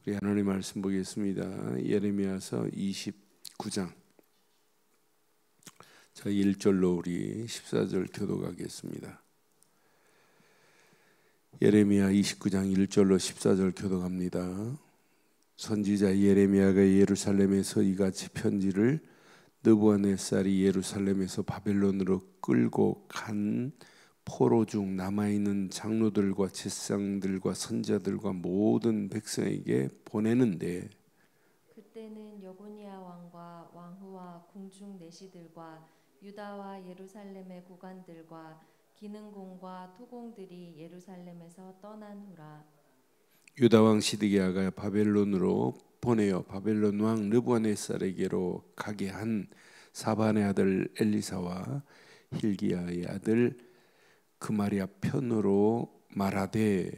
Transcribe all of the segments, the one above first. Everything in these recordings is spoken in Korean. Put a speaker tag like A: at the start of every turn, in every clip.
A: 우리 하나님 말씀 보겠습니다. 예레미야서 29장. 자, 1절로 우리 14절 교독하겠습니다. 예레미야 29장 1절로 14절 교독합니다. 선지자 예레미야가 예루살렘에서 이같이 편지를 느부갓네살이 예루살렘에서 바벨론으로 끌고 간 포로 중 남아있는 장로들과 제사장들과 선지자들과 모든 백성에게 보내는데,
B: 그때는 여고니아 왕과 왕후와 궁중 내시들과 유다와 예루살렘의 구관들과 기능공과 토공들이 예루살렘에서 떠난 후라.
A: 유다 왕 시드기야가 바벨론으로 보내어 바벨론 왕 느부갓네살에게로 가게 한 사반의 아들 엘리사와 힐기야의 아들 그마리아 편으로 말하되,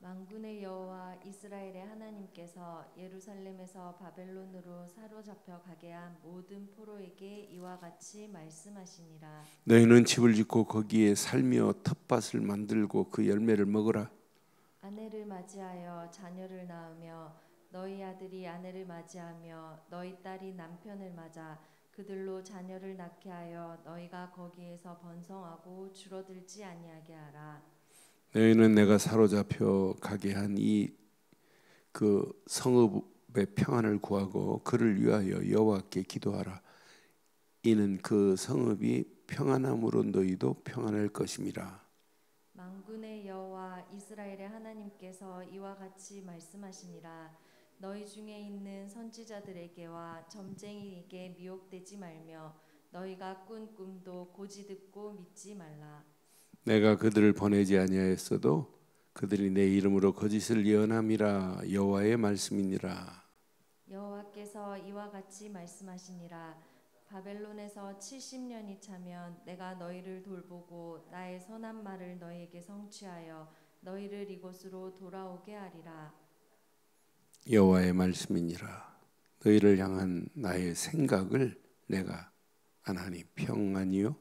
B: 만군의 여호와 이스라엘의 하나님께서 예루살렘에서 바벨론으로 사로잡혀 가게 한 모든 포로에게 이와 같이 말씀하시니라.
A: 너희는 집을 짓고 거기에 살며 텃밭을 만들고 그 열매를 먹으라.
B: 아내를 맞이하여 자녀를 낳으며 너희 아들이 아내를 맞이하며 너희 딸이 남편을 맞아 그들로 자녀를 낳게 하여 너희가 거기에서 번성하고 줄어들지 아니하게 하라.
A: 너희는 내가 사로잡혀 가게 한 이 그 성읍의 평안을 구하고 그를 위하여 여호와께 기도하라. 이는 그 성읍이 평안함으로 너희도 평안할 것임이라.
B: 만군의 여호와 이스라엘의 하나님께서 이와 같이 말씀하시니라. 너희 중에 있는 선지자들에게와 점쟁이에게 미혹되지 말며 너희가 꾼 꿈도 고지 듣고 믿지 말라.
A: 내가 그들을 보내지 아니하였어도 그들이 내 이름으로 거짓을 예언함이라. 여호와의 말씀이니라.
B: 여호와께서 이와 같이 말씀하시니라. 바벨론에서 70년이 차면 내가 너희를 돌보고 나의 선한 말을 너희에게 성취하여 너희를 이곳으로 돌아오게 하리라.
A: 여호와의 말씀이니라. 너희를 향한 나의 생각을 내가 하나님 평안이요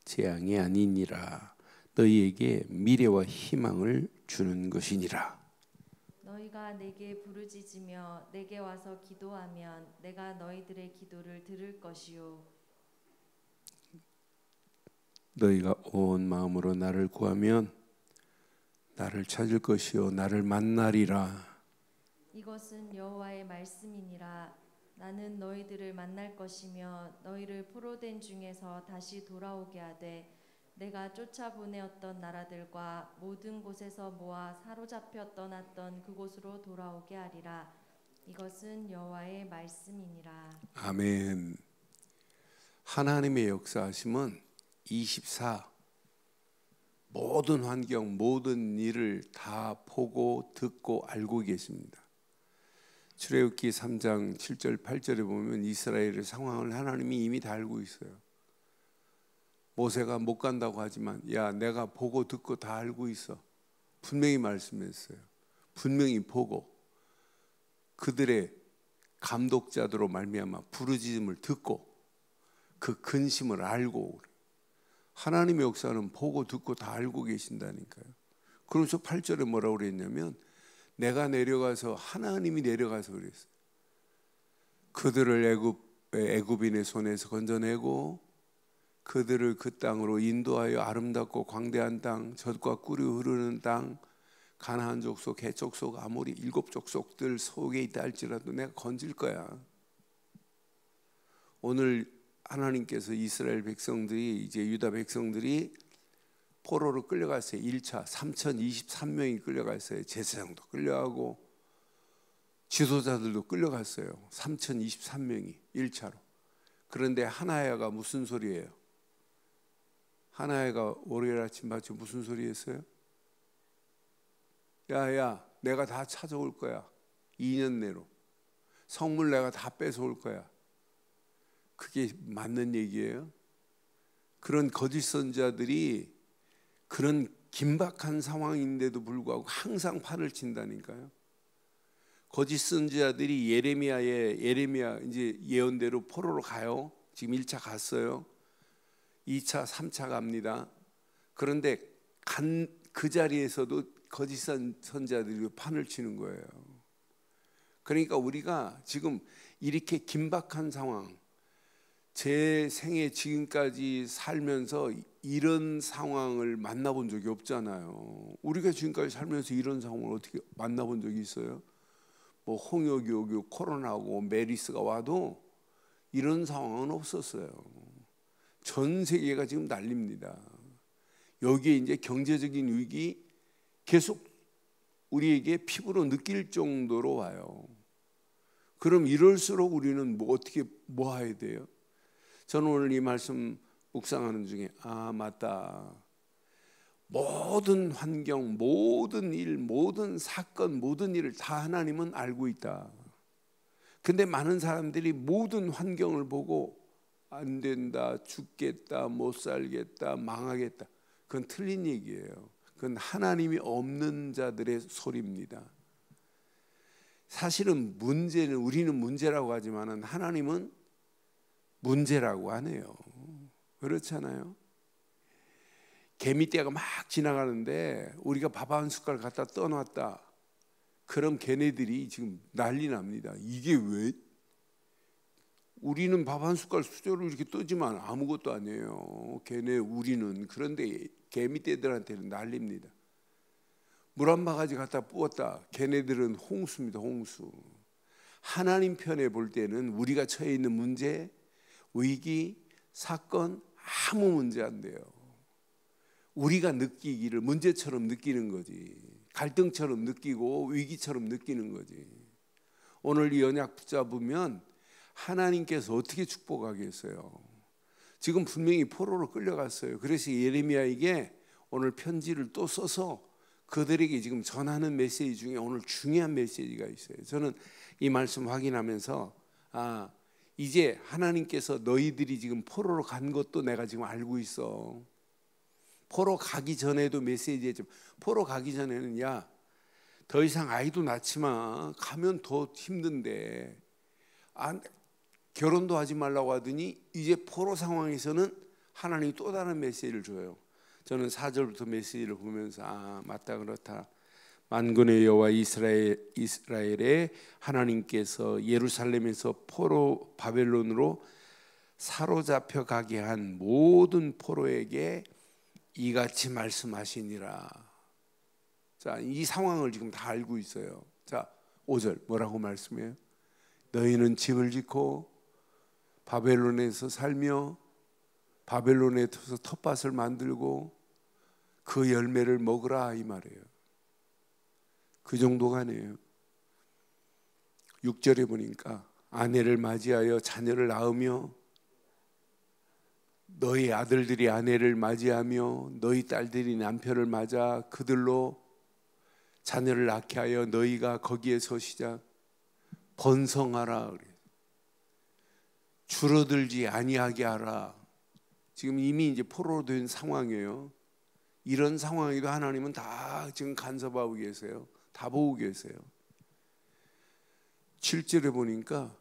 A: 재앙이 아니니라. 너희에게 미래와 희망을 주는 것이니라.
B: 너희가 내게 부르짖으며 내게 와서 기도하면 내가 너희들의 기도를 들을 것이요
A: 너희가 온 마음으로 나를 구하면 나를 찾을 것이요 나를 만나리라.
B: 이것은 여호와의 말씀이니라. 나는 너희들을 만날 것이며 너희를 포로된 중에서 다시 돌아오게 하되 내가 쫓아보내었던 나라들과 모든 곳에서 모아 사로잡혀 떠났던 그곳으로 돌아오게 하리라. 이것은 여호와의 말씀이니라.
A: 아멘. 하나님의 역사하심은 24 모든 환경 모든 일을 다 보고 듣고 알고 계십니다. 출애굽기 3장 7절 8절에 보면 이스라엘의 상황을 하나님이 이미 다 알고 있어요. 모세가 못 간다고 하지만 야 내가 보고 듣고 다 알고 있어. 분명히 말씀했어요. 분명히 보고 그들의 감독자들로 말미암아 부르짖음을 듣고 그 근심을 알고 하나님의 역사는 보고 듣고 다 알고 계신다니까요. 그래서 8절에 뭐라고 그랬냐면 내가 내려가서 하나님이 내려가서 그랬어요. 그들을 애굽인의 손에서 건져내고 그들을 그 땅으로 인도하여 아름답고 광대한 땅, 젖과 꿀이 흐르는 땅, 가나안 족속, 헷 족속, 아모리 7 족속들 속에 있다 할지라도 내가 건질 거야. 오늘 하나님께서 이스라엘 백성들이 이제 유다 백성들이 포로로 끌려갔어요. 1차 3023명이 끌려갔어요. 제사장도 끌려가고 지도자들도 끌려갔어요. 3023명이 1차로. 그런데 하나야가 무슨 소리예요? 하나야가 월요일 아침 마치 무슨 소리 했어요? 야야 내가 다 찾아올 거야. 2년 내로. 성물 내가 다 뺏어올 거야. 그게 맞는 얘기예요? 그런 거짓 선지자들이 그런 긴박한 상황인데도 불구하고 항상 판을 친다니까요. 거짓 선지자들이 예레미야 이제 예언대로 포로로 가요. 지금 1차 갔어요. 2차, 3차 갑니다. 그런데 간 그 자리에서도 거짓 선지자들이 판을 치는 거예요. 그러니까 우리가 지금 이렇게 긴박한 상황, 제 생애 지금까지 살면서 이런 상황을 만나본 적이 없잖아요. 우리가 지금까지 살면서 이런 상황을 어떻게 만나본 적이 있어요? 뭐 홍역이 오고 코로나고 메리스가 와도 이런 상황은 없었어요. 전 세계가 지금 난립니다. 여기에 이제 경제적인 위기 계속 우리에게 피부로 느낄 정도로 와요. 그럼 이럴수록 우리는 어떻게 해야 돼요? 저는 오늘 이 말씀 묵상하는 중에 맞다. 모든 환경, 모든 일, 모든 사건, 모든 일을 다 하나님은 알고 있다. 근데 많은 사람들이 모든 환경을 보고 안 된다, 죽겠다, 못 살겠다, 망하겠다. 그건 틀린 얘기예요. 그건 하나님이 없는 자들의 소리입니다. 사실은 문제는 우리는 문제라고 하지만 하나님은 문제라고 하네요. 그렇잖아요. 개미떼가 막 지나가는데 우리가 밥 한 숟갈 갖다 떠놨다. 그럼 걔네들이 지금 난리 납니다. 이게 왜? 우리는 밥 한 숟갈 수저로 이렇게 뜨지만 아무것도 아니에요. 우리는. 그런데 개미떼들한테는 난립니다. 물 한 바가지 갖다 부었다. 걔네들은 홍수입니다. 홍수. 하나님 편에 볼 때는 우리가 처해 있는 문제, 위기, 사건 아무 문제 안 돼요. 우리가 느끼기를 문제처럼 느끼는 거지. 갈등처럼 느끼고 위기처럼 느끼는 거지. 오늘 이 언약 붙잡으면 하나님께서 어떻게 축복하겠어요? 지금 분명히 포로로 끌려갔어요. 그래서 예레미야에게 오늘 편지를 또 써서 그들에게 지금 전하는 메시지 중에 오늘 중요한 메시지가 있어요. 저는 이 말씀 확인하면서 이제 하나님께서 너희들이 지금 포로로 간 것도 내가 지금 알고 있어. 포로 가기 전에도 메시지했죠. 포로 가기 전에는 더 이상 아이도 낳지 마. 가면 더 힘든데 결혼도 하지 말라고 하더니 이제 포로 상황에서는 하나님이 또 다른 메시지를 줘요. 저는 4절부터 메시지를 보면서 맞다 그렇다. 만군의 여호와 이스라엘의 하나님께서 예루살렘에서 포로 바벨론으로 사로잡혀 가게 한 모든 포로에게 이같이 말씀하시니라. 자, 이 상황을 지금 다 알고 있어요. 자, 5절 뭐라고 말씀해요? 너희는 집을 짓고 바벨론에서 살며 바벨론에서 텃밭을 만들고 그 열매를 먹으라 이 말이에요. 그 정도가 아니에요. 6절에 보니까 아내를 맞이하여 자녀를 낳으며 너희 아들들이 아내를 맞이하며 너희 딸들이 남편을 맞아 그들로 자녀를 낳게 하여 너희가 거기에서 시작 번성하라. 줄어들지 아니하게 하라. 지금 이미 이제 포로로 된 상황이에요. 이런 상황에도 하나님은 다 지금 간섭하고 계세요. 다 보고 계세요. 7절에 보니까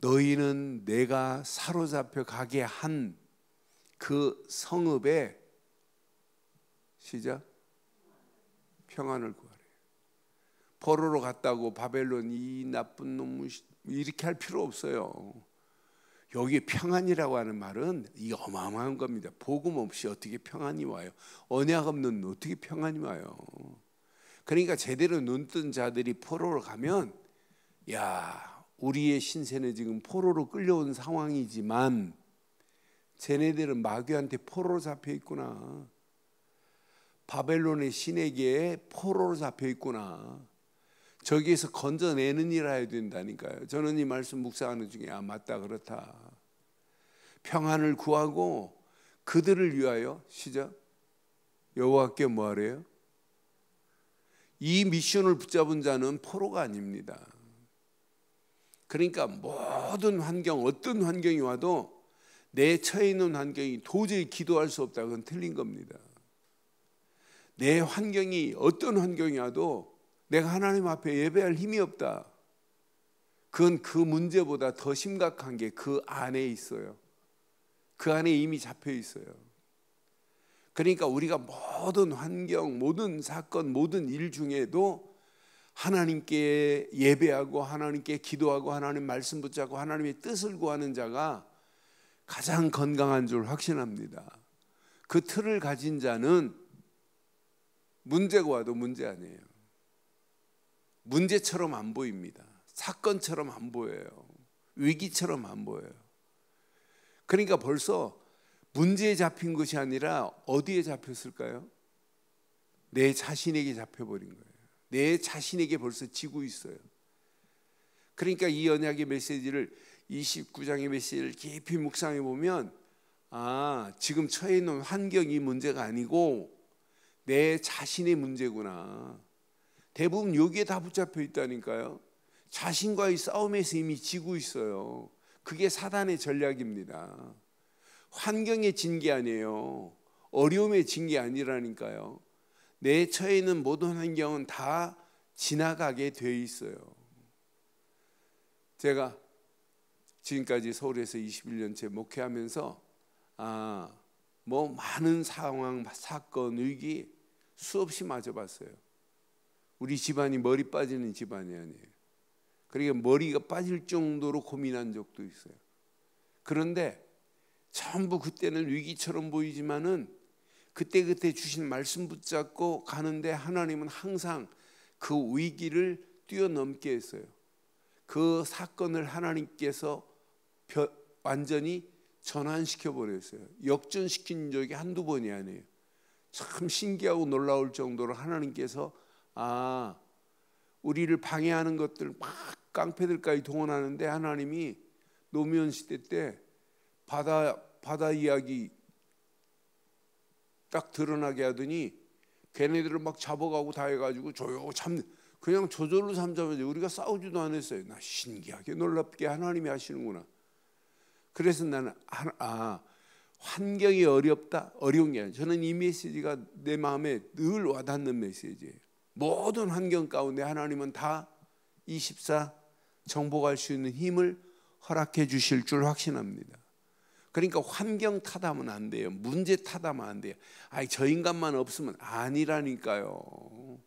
A: 너희는 내가 사로잡혀 가게 한 그 성읍에 시작 평안을 구하래. 포로로 갔다고 바벨론 이 나쁜 놈 이렇게 할 필요 없어요. 여기 평안이라고 하는 말은 이 어마어마한 겁니다. 복음 없이 어떻게 평안이 와요? 언약 없는 어떻게 평안이 와요? 그러니까 제대로 눈뜬 자들이 포로로 가면 우리의 신세는 지금 포로로 끌려온 상황이지만 쟤네들은 마귀한테 포로로 잡혀 있구나. 바벨론의 신에게 포로로 잡혀 있구나. 저기에서 건져내는 일 해야 된다니까요. 저는 이 말씀 묵상하는 중에 맞다 그렇다. 평안을 구하고 그들을 위하여 시작 여호와께 뭐하래요? 이 미션을 붙잡은 자는 포로가 아닙니다. 그러니까 모든 환경 어떤 환경이 와도 내 처해 있는 환경이 도저히 기도할 수 없다. 그건 틀린 겁니다. 내 환경이 어떤 환경이 와도 내가 하나님 앞에 예배할 힘이 없다. 그건 그 문제보다 더 심각한 게 그 안에 있어요. 그 안에 이미 잡혀 있어요. 그러니까 우리가 모든 환경, 모든 사건, 모든 일 중에도 하나님께 예배하고 하나님께 기도하고 하나님 말씀 붙잡고 하나님의 뜻을 구하는 자가 가장 건강한 줄 확신합니다. 그 틀을 가진 자는 문제가 와도 문제 아니에요. 문제처럼 안 보입니다. 사건처럼 안 보여요. 위기처럼 안 보여요. 그러니까 벌써 문제에 잡힌 것이 아니라 어디에 잡혔을까요? 내 자신에게 잡혀버린 거예요. 내 자신에게 벌써 지고 있어요. 그러니까 이 언약의 메시지를 29장의 메시지를 깊이 묵상해 보면 지금 처해 있는 환경이 문제가 아니고 내 자신의 문제구나. 대부분 여기에 다 붙잡혀 있다니까요. 자신과의 싸움에서 이미 지고 있어요. 그게 사단의 전략입니다. 환경에 진 게 아니에요. 어려움에 진 게 아니라니까요. 내 처해 있는 모든 환경은 다 지나가게 돼 있어요. 제가 지금까지 서울에서 21년째 목회하면서 많은 상황, 사건, 위기 수없이 맞아봤어요. 우리 집안이 머리 빠지는 집안이 아니에요. 그러니까 머리가 빠질 정도로 고민한 적도 있어요. 그런데 전부 그때는 위기처럼 보이지만은 그때 주신 말씀 붙잡고 가는데 하나님은 항상 그 위기를 뛰어넘게 했어요. 그 사건을 하나님께서 완전히 전환시켜 버렸어요. 역전시킨 적이 한두 번이 아니에요. 참 신기하고 놀라울 정도로 하나님께서 우리를 방해하는 것들 막 깡패들까지 동원하는데 하나님이 노무현 시대 때 바다 이야기 딱 드러나게 하더니 걔네들을 막 잡아가고 다 해가지고 그냥 저절로 잠잠해져. 우리가 싸우지도 않았어요. 나 신기하게 놀랍게 하나님이 하시는구나. 그래서 나는 환경이 어려운 게 아니에요. 저는 이 메시지가 내 마음에 늘 와닿는 메시지예요. 모든 환경 가운데 하나님은 다 24 정복할 수 있는 힘을 허락해 주실 줄 확신합니다. 그러니까 환경 탓하면 안 돼요. 문제 탓하면 안 돼요. 저 인간만 없으면 아니라니까요.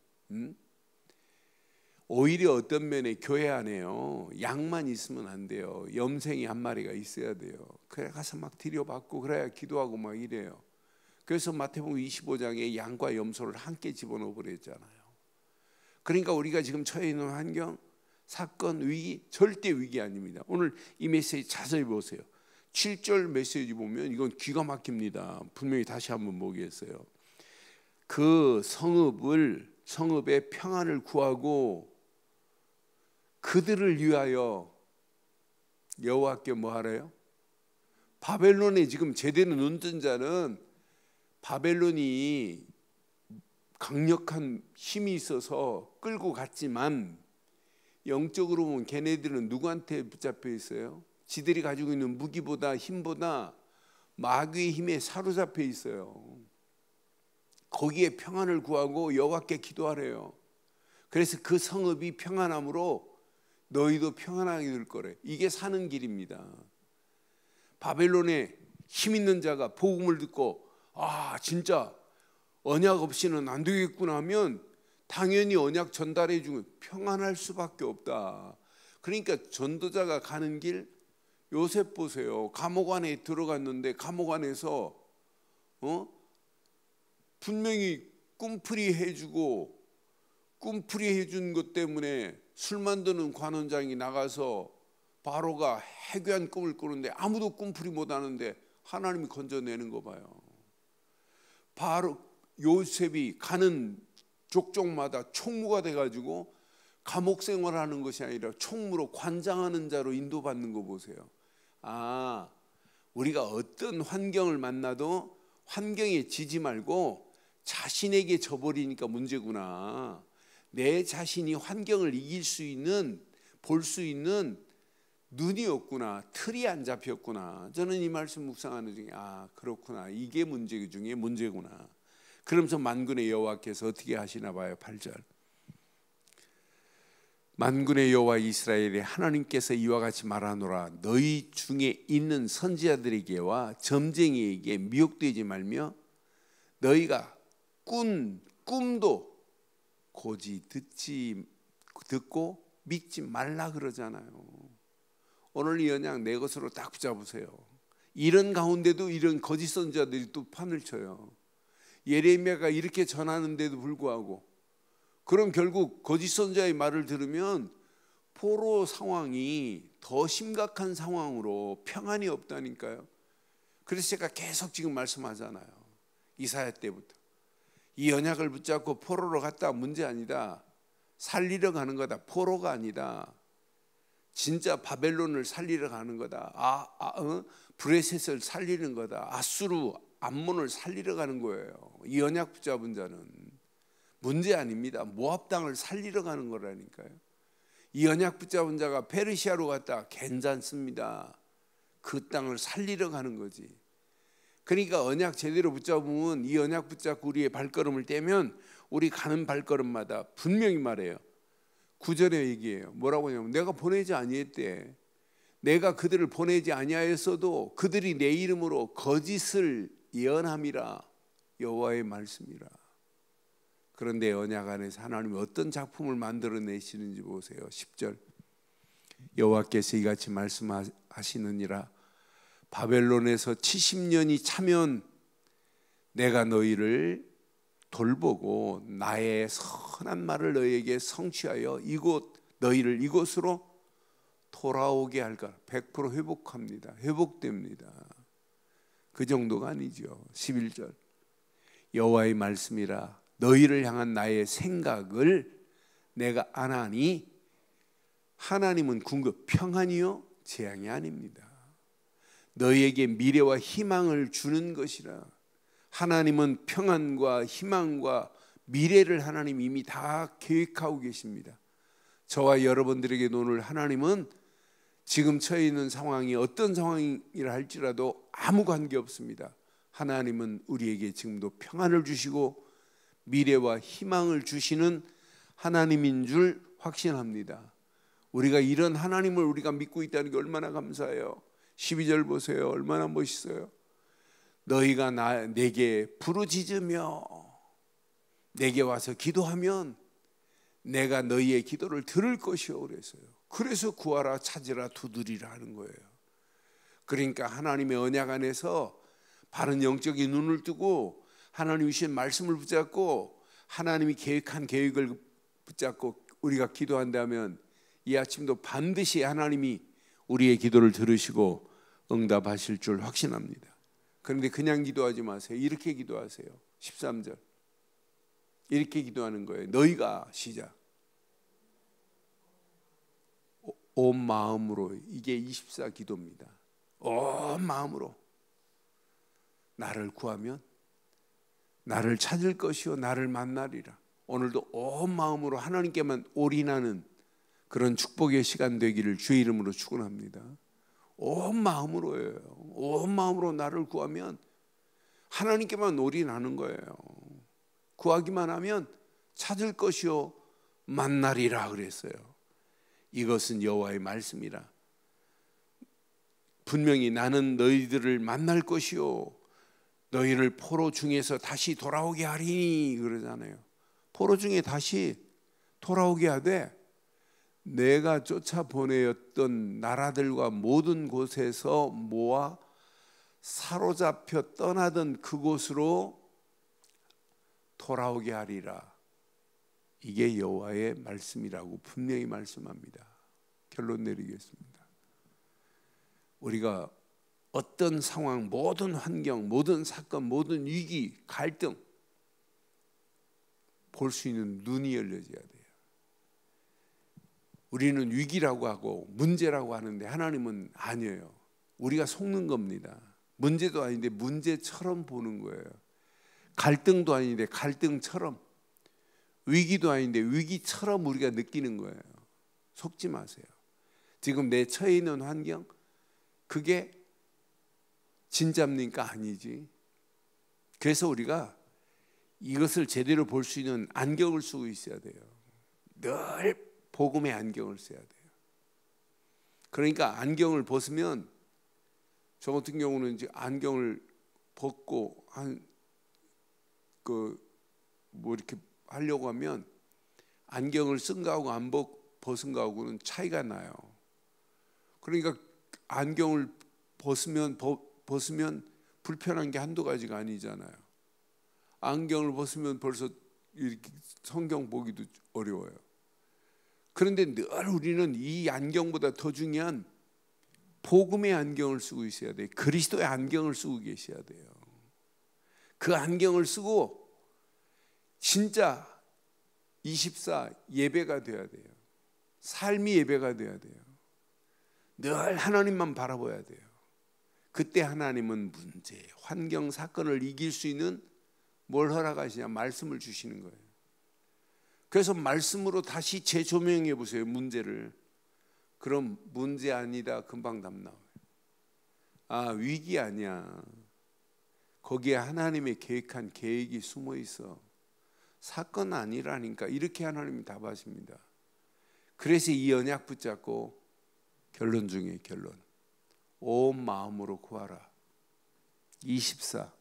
A: 오히려 어떤 면에 교회 안에요. 양만 있으면 안 돼요. 염생이 한 마리가 있어야 돼요. 그래 가서 막 들여받고 그래야 기도하고 막 이래요. 그래서 마태복음 25장에 양과 염소를 함께 집어넣어 버렸잖아요. 그러니까 우리가 지금 처해 있는 환경, 사건, 위기 절대 위기 아닙니다. 오늘 이 메시지 자세히 보세요. 7절 메시지 보면 이건 기가 막힙니다. 분명히 다시 한번 보겠어요. 그 성읍의 평안을 구하고 그들을 위하여 여호와께 뭐 하래요? 바벨론에 지금 제대로 눈뜬 자는 바벨론이 강력한 힘이 있어서 끌고 갔지만 영적으로 보면 걔네들은 누구한테 붙잡혀 있어요? 지들이 가지고 있는 무기보다 힘보다 마귀의 힘에 사로잡혀 있어요. 거기에 평안을 구하고 여호와께 기도하래요. 그래서 그 성읍이 평안함으로 너희도 평안하게 될 거래. 이게 사는 길입니다. 바벨론에 힘 있는 자가 복음을 듣고 진짜 언약 없이는 안 되겠구나 하면 당연히 언약 전달해 주면 평안할 수밖에 없다. 그러니까 전도자가 가는 길 요셉 보세요. 감옥 안에 들어갔는데 감옥 안에서 분명히 꿈풀이 해주고 꿈풀이 해준 것 때문에 술 만드는 관원장이 나가서 바로가 해괴한 꿈을 꾸는데 아무도 꿈풀이 못하는데 하나님이 건져내는 거 봐요. 바로 요셉이 가는 족족마다 총무가 돼가지고 감옥 생활하는 것이 아니라 총무로 관장하는 자로 인도받는 거 보세요. 우리가 어떤 환경을 만나도 환경에 지지 말고 자신에게 져버리니까 문제구나. 내 자신이 환경을 이길 수 있는, 볼 수 있는 눈이 없구나. 틀이 안 잡혔구나. 저는 이 말씀 묵상하는 중에 그렇구나. 이게 문제 중에 문제구나. 그러면서 만군의 여호와께서 어떻게 하시나 봐요. 8절. 만군의 여호와 이스라엘의 하나님께서 이와 같이 말하노라. 너희 중에 있는 선지자들에게와 점쟁이에게 미혹되지 말며 너희가 꿈도 고지 듣지 듣고 믿지 말라 그러잖아요. 오늘 이 언약 내 것으로 딱 붙잡으세요. 이런 가운데도 이런 거짓 선지자들이 또 판을 쳐요. 예레미야가 이렇게 전하는데도 불구하고, 그럼 결국 거짓 선지자의 말을 들으면 포로 상황이 더 심각한 상황으로 평안이 없다니까요. 그래서 제가 계속 지금 말씀하잖아요. 이사야 때부터 이 언약을 붙잡고 포로로 갔다 문제 아니다. 살리러 가는 거다. 포로가 아니다. 진짜 바벨론을 살리러 가는 거다. 브레셋을 살리는 거다. 아수르 암몬을 살리러 가는 거예요. 이 언약 붙잡은 자는 문제 아닙니다. 모압 땅을 살리러 가는 거라니까요. 이 언약 붙잡은 자가 페르시아로 갔다 괜찮습니다. 그 땅을 살리러 가는 거지. 그러니까 언약 제대로 붙잡으면, 이 언약 붙잡고 우리의 발걸음을 떼면 우리 가는 발걸음마다 분명히 말해요. 9절에 얘기해요. 뭐라고 하냐면 내가 보내지 아니했대. 내가 그들을 보내지 아니하였어도 그들이 내 이름으로 거짓을 예언함이라. 여호와의 말씀이라. 그런데 언약 안에서 하나님이 어떤 작품을 만들어내시는지 보세요. 10절 여호와께서 이같이 말씀하시느니라. 바벨론에서 70년이 차면 내가 너희를 돌보고 나의 선한 말을 너희에게 성취하여 너희를 이곳으로 돌아오게 할까. 100% 회복합니다. 회복됩니다. 그 정도가 아니죠. 11절 여호와의 말씀이라. 너희를 향한 나의 생각을 내가 아나니 하나님은 궁극 평안이요 재앙이 아닙니다. 너희에게 미래와 희망을 주는 것이라. 하나님은 평안과 희망과 미래를 하나님 이미 다 계획하고 계십니다. 저와 여러분들에게 오늘 하나님은 지금 처해 있는 상황이 어떤 상황이라 할지라도 아무 관계 없습니다. 하나님은 우리에게 지금도 평안을 주시고 미래와 희망을 주시는 하나님인 줄 확신합니다. 우리가 이런 하나님을 우리가 믿고 있다는 게 얼마나 감사해요. 12절 보세요. 얼마나 멋있어요. 너희가 내게 부르짖으며 내게 와서 기도하면 내가 너희의 기도를 들을 것이요 그랬어요. 그래서 구하라 찾으라 두드리라 하는 거예요. 그러니까 하나님의 언약 안에서 바른 영적인 눈을 뜨고 하나님이 주신 말씀을 붙잡고 하나님이 계획한 계획을 붙잡고 우리가 기도한다면 이 아침도 반드시 하나님이 우리의 기도를 들으시고 응답하실 줄 확신합니다. 그런데 그냥 기도하지 마세요. 이렇게 기도하세요. 13절 이렇게 기도하는 거예요. 너희가 시작 온 마음으로. 이게 24 기도입니다. 온 마음으로 나를 구하면 나를 찾을 것이요 나를 만나리라. 오늘도 온 마음으로 하나님께만 올인하는 그런 축복의 시간 되기를 주의 이름으로 축원합니다. 온 마음으로예요. 온 마음으로 나를 구하면 하나님께만 올인하는 거예요. 구하기만 하면 찾을 것이요 만나리라 그랬어요. 이것은 여호와의 말씀이라. 분명히 나는 너희들을 만날 것이요 너희를 포로 중에서 다시 돌아오게 하리니 그러잖아요. 포로 중에 다시 돌아오게 하되 내가 쫓아보내었던 나라들과 모든 곳에서 모아 사로잡혀 떠나던 그곳으로 돌아오게 하리라. 이게 여호와의 말씀이라고 분명히 말씀합니다. 결론 내리겠습니다. 우리가 어떤 상황, 모든 환경, 모든 사건, 모든 위기, 갈등 볼 수 있는 눈이 열려져야 돼요. 우리는 위기라고 하고 문제라고 하는데 하나님은 아니에요. 우리가 속는 겁니다. 문제도 아닌데 문제처럼 보는 거예요. 갈등도 아닌데 갈등처럼, 위기도 아닌데 위기처럼 우리가 느끼는 거예요. 속지 마세요. 지금 내 처해 있는 환경 그게 진짜입니까? 아니지. 그래서 우리가 이것을 제대로 볼 수 있는 안경을 쓰고 있어야 돼요. 늘 복음의 안경을 써야 돼요. 그러니까 안경을 벗으면, 저 같은 경우는 이제 안경을 벗고 뭐 이렇게 하려고 하면 안경을 쓴 거하고 안 벗은 거하고는 차이가 나요. 그러니까 안경을 벗으면 불편한 게 한두 가지가 아니잖아요. 안경을 벗으면 벌써 이렇게 성경 보기도 어려워요. 그런데 늘 우리는 이 안경보다 더 중요한 복음의 안경을 쓰고 있어야 돼요. 그리스도의 안경을 쓰고 계셔야 돼요. 그 안경을 쓰고 진짜 24 예배가 돼야 돼요. 삶이 예배가 돼야 돼요. 늘 하나님만 바라봐야 돼요. 그때 하나님은 문제, 환경, 사건을 이길 수 있는 뭘 허락하시냐? 말씀을 주시는 거예요. 그래서 말씀으로 다시 재조명해 보세요. 문제를. 그럼 문제 아니다. 금방 답 나와요. 아, 위기 아니야. 거기에 하나님의 계획한 계획이 숨어 있어. 사건 아니라니까. 이렇게 하나님이 답하십니다. 그래서 이 언약 붙잡고 결론 중에 결론. 온 마음으로 구하라. 24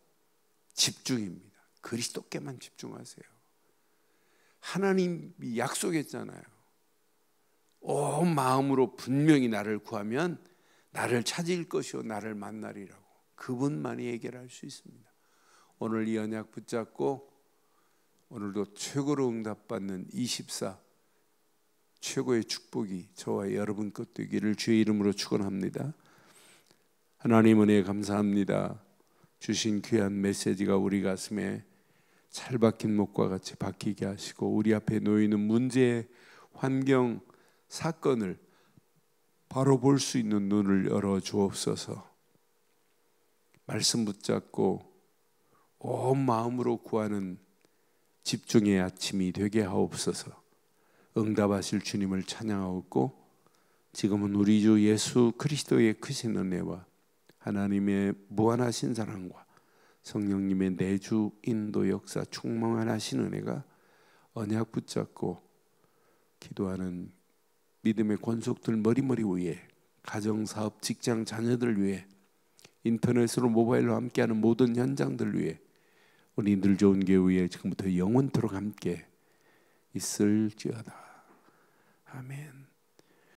A: 집중입니다. 그리스도께만 집중하세요. 하나님이 약속했잖아요. 온 마음으로 분명히 나를 구하면 나를 찾을 것이요 나를 만나리라고. 그분만이 해결할 수 있습니다. 오늘 이 언약 붙잡고 오늘도 최고로 응답받는 24 최고의 축복이 저와 여러분 것 되기를 주의 이름으로 축원합니다. 하나님 은혜 감사합니다. 주신 귀한 메시지가 우리 가슴에 잘 박힌 목과 같이 박히게 하시고 우리 앞에 놓이는 문제, 환경, 사건을 바로 볼 수 있는 눈을 열어 주옵소서. 말씀 붙잡고 온 마음으로 구하는 집중의 아침이 되게 하옵소서. 응답하실 주님을 찬양하옵고 지금은 우리 주 예수 그리스도의 크신 은혜와 하나님의 무한하신 사랑과 성령님의 내주 인도 역사 충만하신 은혜가 언약 붙잡고 기도하는 믿음의 권속들 머리머리 위에 가정, 사업, 직장, 자녀들 위해 인터넷으로 모바일로 함께하는 모든 현장들 위해 우리 늘 좋은 교회 지금부터 영원토록 함께 있을지어다. 아멘.